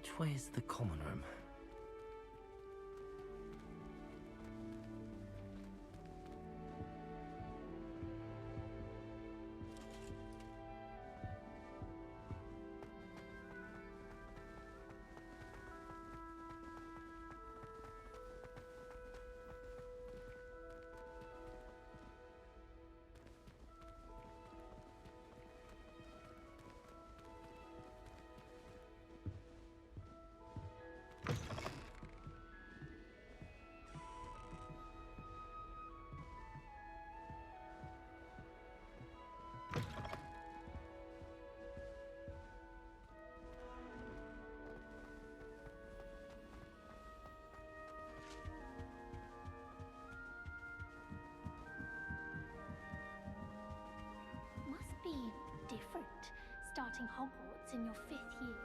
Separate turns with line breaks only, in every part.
Which way is the common room?
Must be different starting Hogwarts in your 5th year.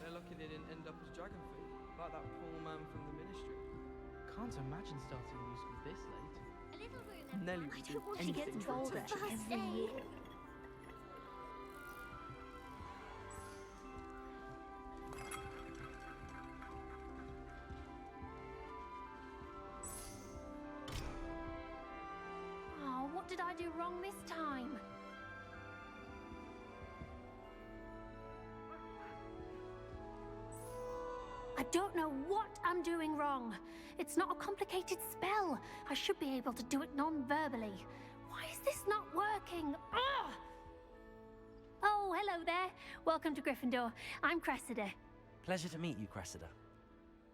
They're lucky they didn't end up as dragon food, like that poor man from the ministry.
Can't imagine starting a new school this late.
A little room.
Nelly
I
would do
don't want she gets
anything for
bolder
attention.
every year. Oh, what did I do wrong this time? I don't know what I'm doing wrong. It's not a complicated spell. I should be able to do it non-verbally. Why is this not working? Ugh! Oh, hello there. Welcome to Gryffindor. I'm Cressida.
Pleasure to meet you, Cressida.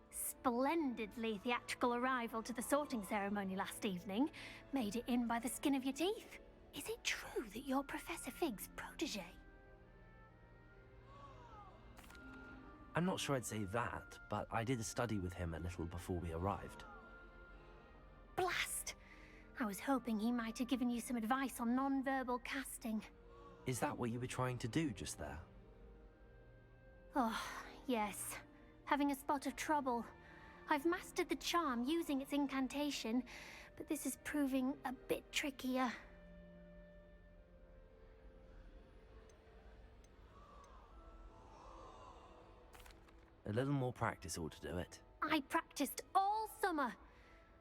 Splendidly theatrical arrival to the sorting ceremony last evening. Made it in by the skin of your teeth. Is it true that you're Professor Fig's protege?
I'm not sure I'd say that, but I did study with him a little before we arrived.
Blast! I was hoping he might have given you some advice on non-verbal casting.
Is that what you were trying to do just there?
Oh, yes. Having a spot of trouble. I've mastered the charm using its incantation, but this is proving a bit trickier.
A little more practice ought to do it.
I practiced all summer.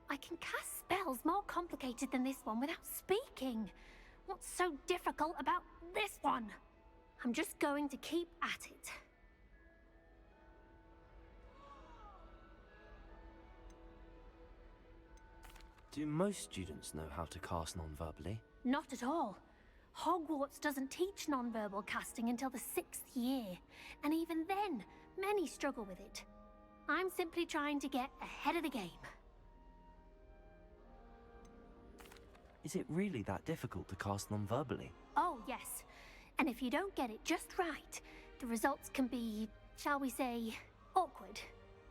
I can cast spells more complicated than this one without speaking. What's so difficult about this one? I'm just going to keep at it.
Do most students know how to cast non-verbally?
Not at all. Hogwarts doesn't teach nonverbal casting until the 6th year, and even then, many struggle with it. I'm simply trying to get ahead of the game.
Is it really that difficult to cast non-verbally?
Oh, yes. And if you don't get it just right, the results can be, shall we say, awkward.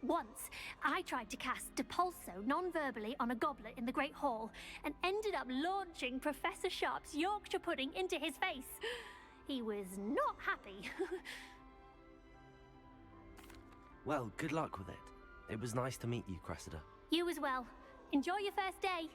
Once, I tried to cast Depulso non-verbally on a goblet in the Great Hall and ended up launching Professor Sharp's Yorkshire pudding into his face. He was not happy.
Well, good luck with it. It was nice to meet you, Cressida.
You as well. Enjoy your first day.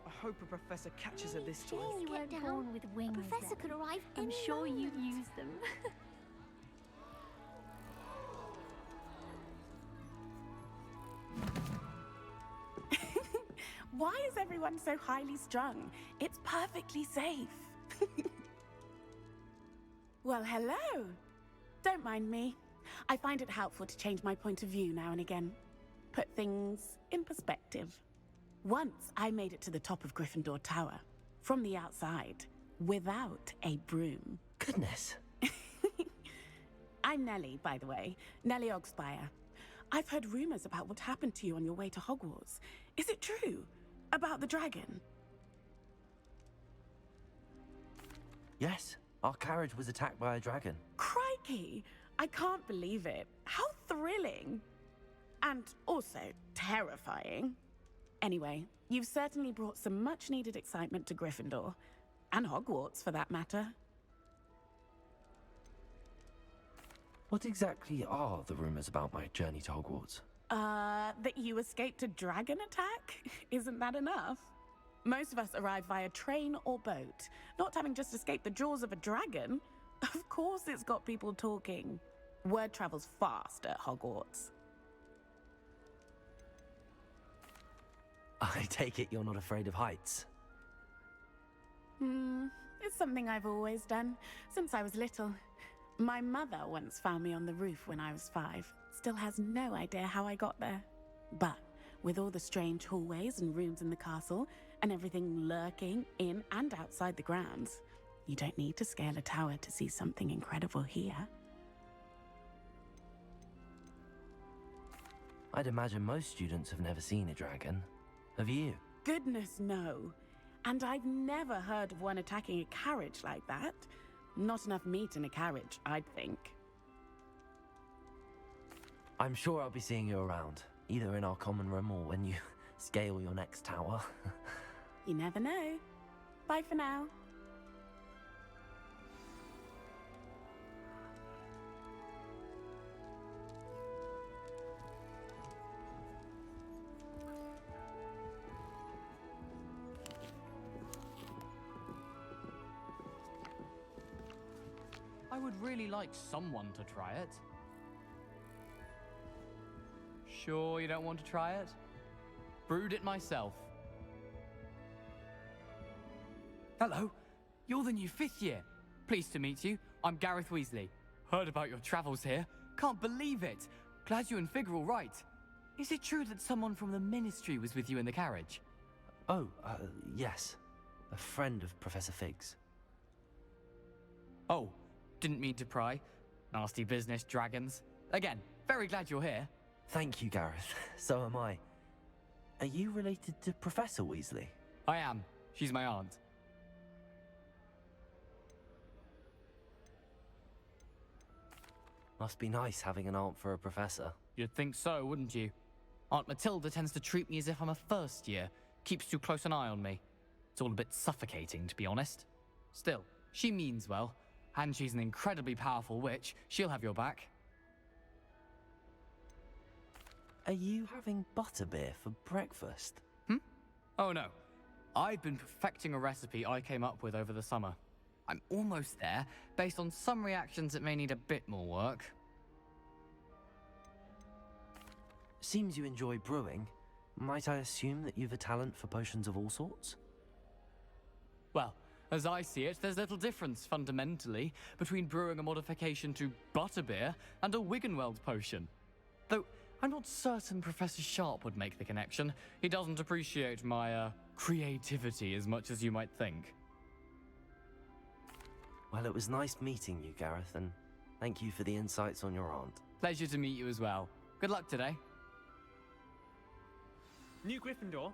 I hope a professor catches her this time.
You weren't born with wings.
A professor
then.
could arrive
I'm
any
sure you'd
moment.
use them.
Why is everyone so highly strung? It's perfectly safe. Well, hello. Don't mind me. I find it helpful to change my point of view now and again. Put things in perspective. Once I made it to the top of Gryffindor Tower, from the outside, without a broom.
Goodness.
I'm Nellie, by the way. Nellie Ogspire. I've heard rumors about what happened to you on your way to Hogwarts. Is it true? About the dragon?
Yes, our carriage was attacked by a dragon.
Crikey! I can't believe it. How thrilling! And also terrifying. Anyway, You've certainly brought some much-needed excitement to Gryffindor. And Hogwarts, for that matter.
What exactly are the rumors about my journey to Hogwarts?
That you escaped a dragon attack? Isn't that enough? Most of us arrive via train or boat, not having just escaped the jaws of a dragon. Of course it's got people talking. Word travels fast at Hogwarts.
I take it you're not afraid of heights.
It's something I've always done, since I was little. My mother once found me on the roof when I was 5. Still has no idea how I got there. But with all the strange hallways and rooms in the castle, and everything lurking in and outside the grounds, you don't need to scale a tower to see something incredible here.
I'd imagine most students have never seen a dragon. Have you?
Goodness, no. And I've never heard of one attacking a carriage like that. Not enough meat in a carriage, I'd think.
I'm sure I'll be seeing you around, either in our common room or when you scale your next tower.
You never know. Bye for now.
I would really like someone to try it. Sure you don't want to try it? Brewed it myself. Hello, you're the new 5th year. Pleased to meet you. I'm Gareth Weasley. Heard about your travels here. Can't believe it. Glad you and Fig are all right. Is it true that someone from the Ministry was with you in the carriage?
Oh, yes. A friend of Professor Fig's.
Oh, didn't mean to pry. Nasty business, dragons. Again, very glad you're here.
Thank you, Gareth. So am I. Are you related to Professor Weasley?
I am. She's my aunt.
Must be nice having an aunt for a professor.
You'd think so, wouldn't you? Aunt Matilda tends to treat me as if I'm a first year. Keeps too close an eye on me. It's all a bit suffocating, to be honest. Still, she means well. And she's an incredibly powerful witch. She'll have your back.
Are you having butterbeer for breakfast?
Oh no. I've been perfecting a recipe I came up with over the summer. I'm almost there, based on some reactions that may need a bit more work.
Seems you enjoy brewing. Might I assume that you've a talent for potions of all sorts?
Well, as I see it, there's little difference, fundamentally, between brewing a modification to butterbeer and a Wiggenweld potion. Though, I'm not certain Professor Sharp would make the connection. He doesn't appreciate my, creativity as much as you might think.
Well, it was nice meeting you, Gareth, and thank you for the insights on your aunt.
Pleasure to meet you as well. Good luck today.
New Gryffindor.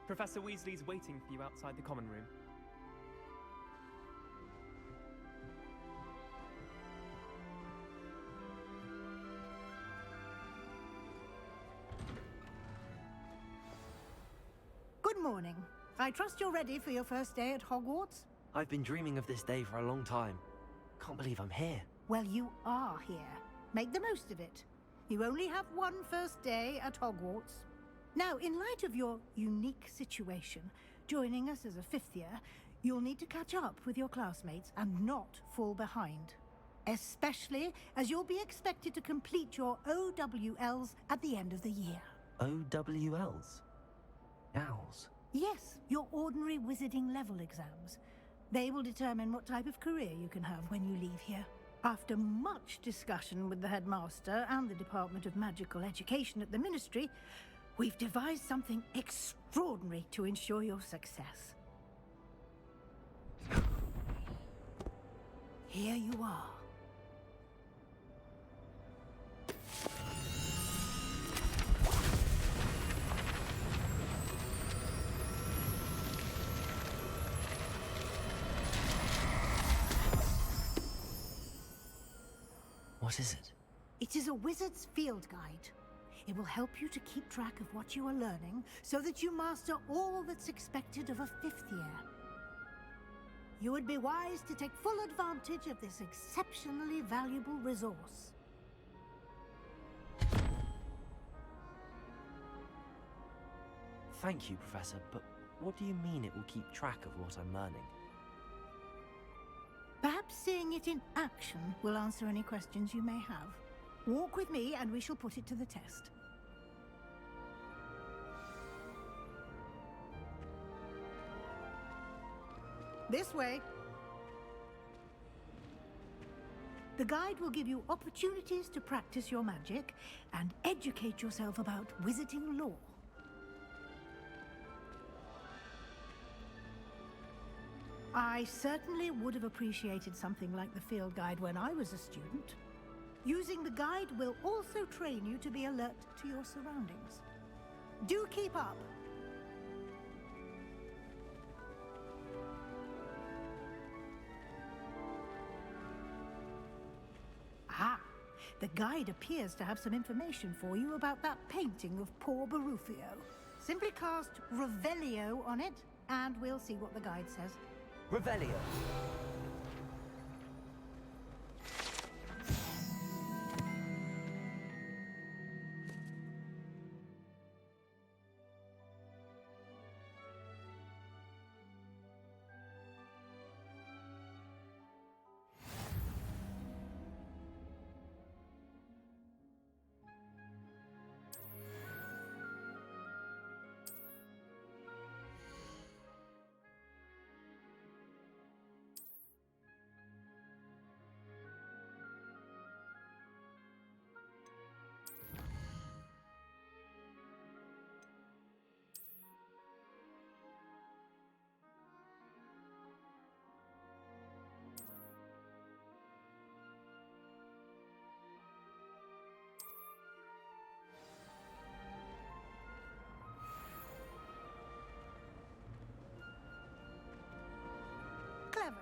Professor Weasley's waiting for you outside the common room.
Good morning. I trust you're ready for your first day at Hogwarts?
I've been dreaming of this day for a long time. Can't believe I'm here.
Well, you are here. Make the most of it. You only have one first day at Hogwarts. Now, in light of your unique situation, joining us as a 5th year, you'll need to catch up with your classmates and not fall behind. Especially as you'll be expected to complete your OWLs at the end of the year.
OWLs? Owls?
Yes, your ordinary wizarding level exams. They will determine what type of career you can have when you leave here. After much discussion with the headmaster and the Department of Magical Education at the Ministry, we've devised something extraordinary to ensure your success. Here you are.
What is it?
It is a wizard's field guide. It will help you to keep track of what you are learning so that you master all that's expected of a 5th year. You would be wise to take full advantage of this exceptionally valuable resource.
Thank you, Professor, but what do you mean it will keep track of what I'm learning?
Perhaps seeing it in action will answer any questions you may have. Walk with me and we shall put it to the test. This way. The guide will give you opportunities to practice your magic and educate yourself about wizarding lore. I certainly would have appreciated something like the field guide when I was a student. Using the guide will also train you to be alert to your surroundings. Do keep up! Ah, the guide appears to have some information for you about that painting of poor Barufio. Simply cast Revelio on it, and we'll see what the guide says.
Revelio!
Clever.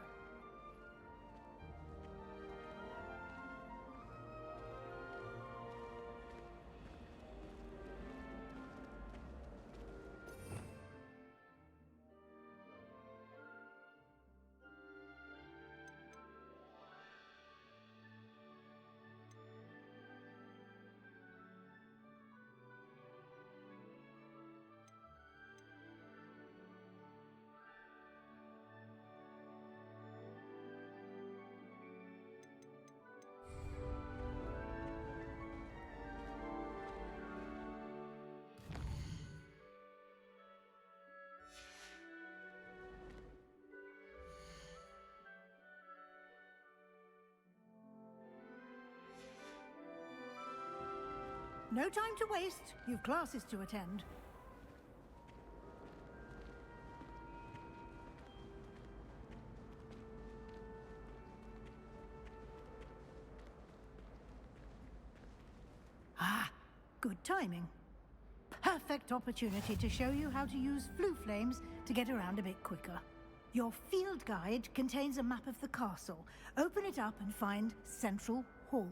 No time to waste. You've classes to attend. Ah, good timing. Perfect opportunity to show you how to use flue flames to get around a bit quicker. Your field guide contains a map of the castle. Open it up and find Central Hall.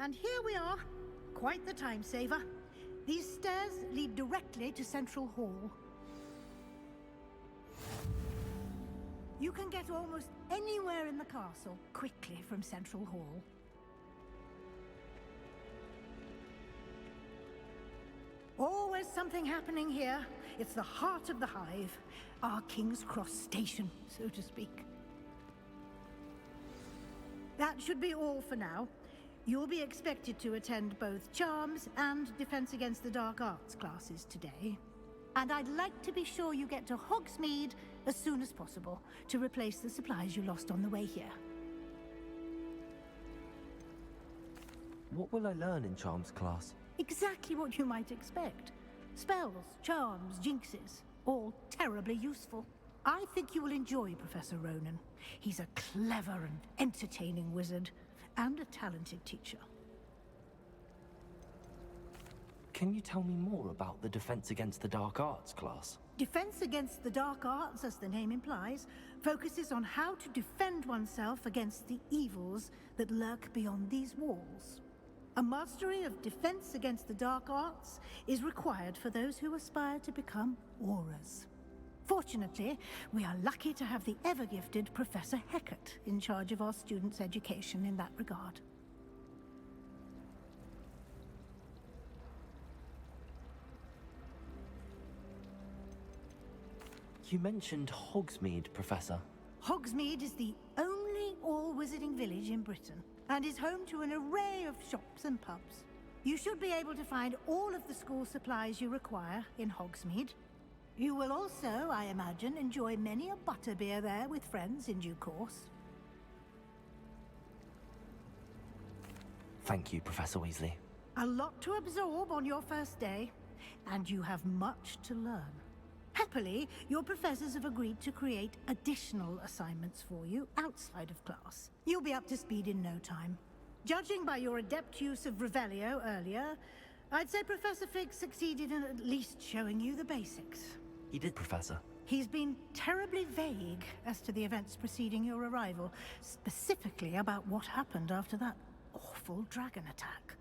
And here we are. Quite the time saver. These stairs lead directly to Central Hall. You can get almost anywhere in the castle quickly from Central Hall. Always something happening here. It's the heart of the hive. Our King's Cross station, so to speak. That should be all for now. You'll be expected to attend both Charms and Defense Against the Dark Arts classes today. And I'd like to be sure you get to Hogsmeade as soon as possible to replace the supplies you lost on the way here.
What will I learn in Charms class?
Exactly what you might expect. Spells, charms, jinxes, all terribly useful. I think you will enjoy Professor Ronan. He's a clever and entertaining wizard, and a talented teacher.
Can you tell me more about the Defense Against the Dark Arts class?
Defense Against the Dark Arts, as the name implies, focuses on how to defend oneself against the evils that lurk beyond these walls. A mastery of Defense Against the Dark Arts is required for those who aspire to become Aurors. Fortunately, we are lucky to have the ever-gifted Professor Hecat in charge of our students' education in that regard.
You mentioned Hogsmeade, Professor.
Hogsmeade is the only all-wizarding village in Britain, and is home to an array of shops and pubs. You should be able to find all of the school supplies you require in Hogsmeade. You will also, I imagine, enjoy many a butterbeer there with friends in due course.
Thank you, Professor Weasley.
A lot to absorb on your first day, and you have much to learn. Happily, your professors have agreed to create additional assignments for you outside of class. You'll be up to speed in no time. Judging by your adept use of Revelio earlier, I'd say Professor Fig succeeded in at least showing you the basics.
He did, Professor.
He's been terribly vague as to the events preceding your arrival, specifically about what happened after that awful dragon attack.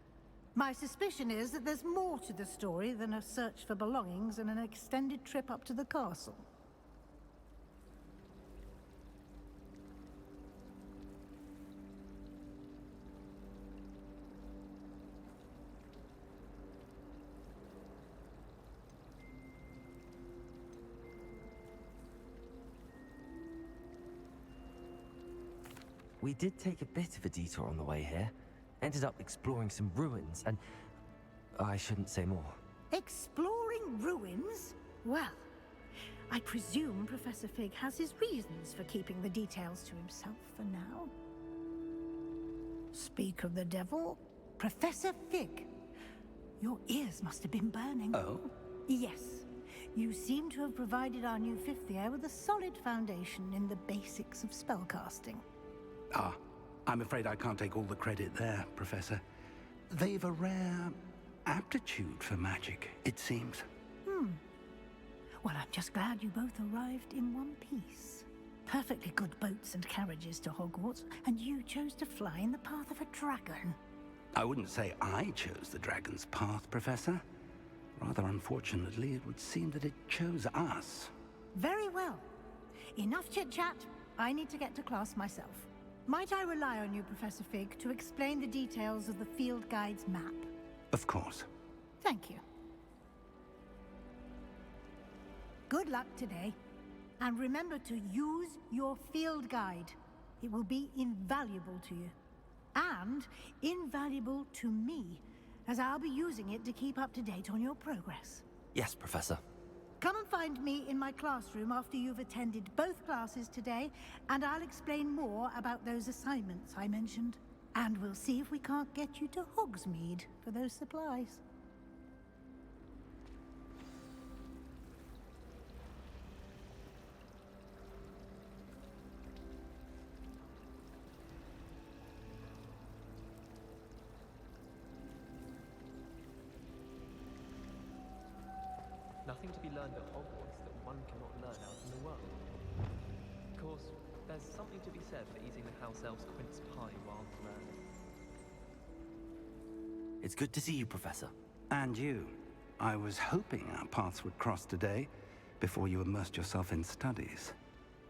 My suspicion is that there's more to the story than a search for belongings and an extended trip up to the castle.
We did take a bit of a detour on the way here. Ended up exploring some ruins, and I shouldn't say more.
Exploring ruins? Well, I presume Professor Fig has his reasons for keeping the details to himself for now. Speak of the devil, Professor Fig. Your ears must have been burning.
Oh?
Yes. You seem to have provided our new fifth year with a solid foundation in the basics of spellcasting.
Ah, I'm afraid I can't take all the credit there, Professor. They've a rare aptitude for magic, it seems.
Well, I'm just glad you both arrived in one piece. Perfectly good boats and carriages to Hogwarts, and you chose to fly in the path of a dragon.
I wouldn't say I chose the dragon's path, Professor. Rather unfortunately, it would seem that it chose us.
Very well. Enough chit-chat. I need to get to class myself. Might I rely on you, Professor Fig, to explain the details of the field guide's map?
Of course.
Thank you. Good luck today. And remember to use your field guide. It will be invaluable to you. And invaluable to me, as I'll be using it to keep up to date on your progress.
Yes, Professor.
Come and find me in my classroom after you've attended both classes today, and I'll explain more about those assignments I mentioned. And we'll see if we can't get you to Hogsmeade for those supplies.
Nothing to be learned at Hogwarts that one cannot learn out in the world. Of course, there's something to be said for eating the house elf's quince pie while learning.
It's good to see you, Professor.
And you. I was hoping our paths would cross today, before you immersed yourself in studies.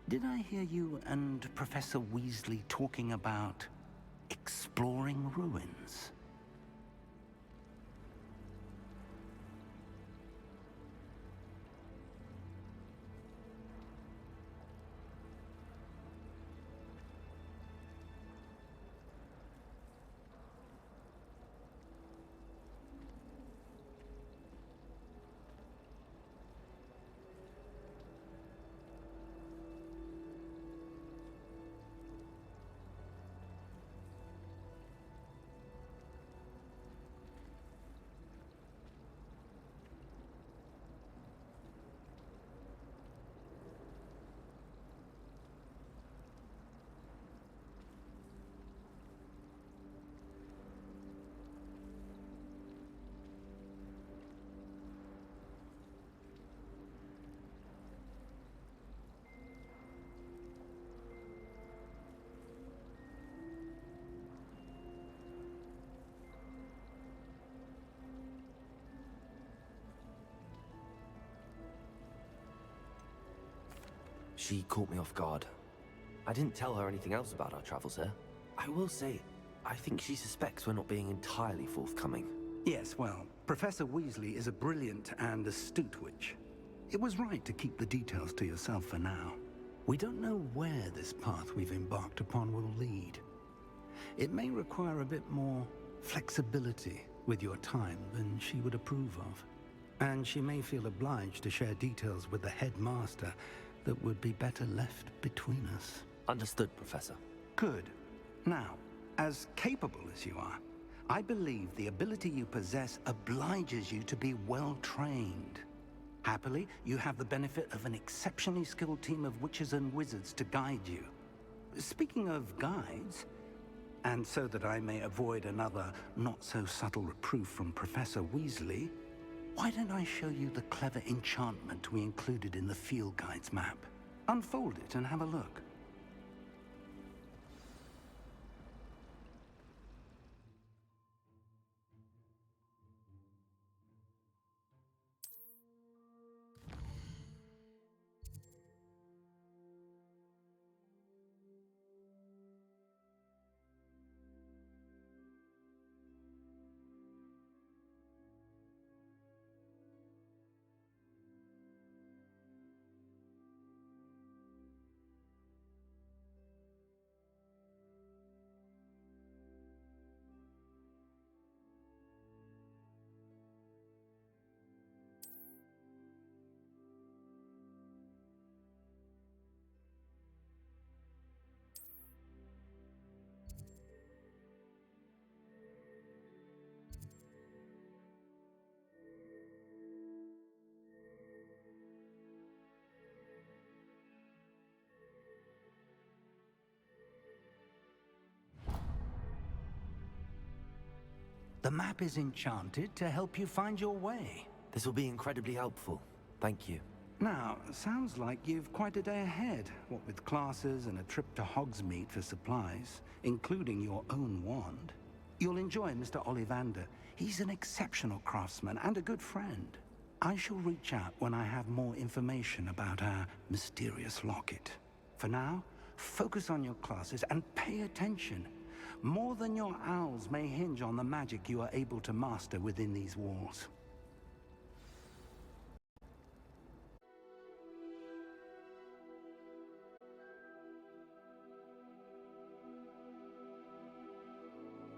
Did I hear you and Professor Weasley talking about exploring ruins?
She caught me off guard. I didn't tell her anything else about our travels here. I will say, I think she suspects we're not being entirely forthcoming.
Yes, well, Professor Weasley is a brilliant and astute witch. It was right to keep the details to yourself for now. We don't know where this path we've embarked upon will lead. It may require a bit more flexibility with your time than she would approve of. And she may feel obliged to share details with the headmaster that would be better left between us.
Understood, Professor.
Good. Now, as capable as you are, I believe the ability you possess obliges you to be well trained. Happily, you have the benefit of an exceptionally skilled team of witches and wizards to guide you. Speaking of guides, and so that I may avoid another not-so-subtle reproof from Professor Weasley, why don't I show you the clever enchantment we included in the field guide's map? Unfold it and have a look. The map is enchanted to help you find your way.
This will be incredibly helpful. Thank you.
Now, sounds like you've quite a day ahead, what with classes and a trip to Hogsmeade for supplies, including your own wand. You'll enjoy Mr. Ollivander. He's an exceptional craftsman and a good friend. I shall reach out when I have more information about our mysterious locket. For now, focus on your classes and pay attention. More than your owls may hinge on the magic you are able to master within these walls.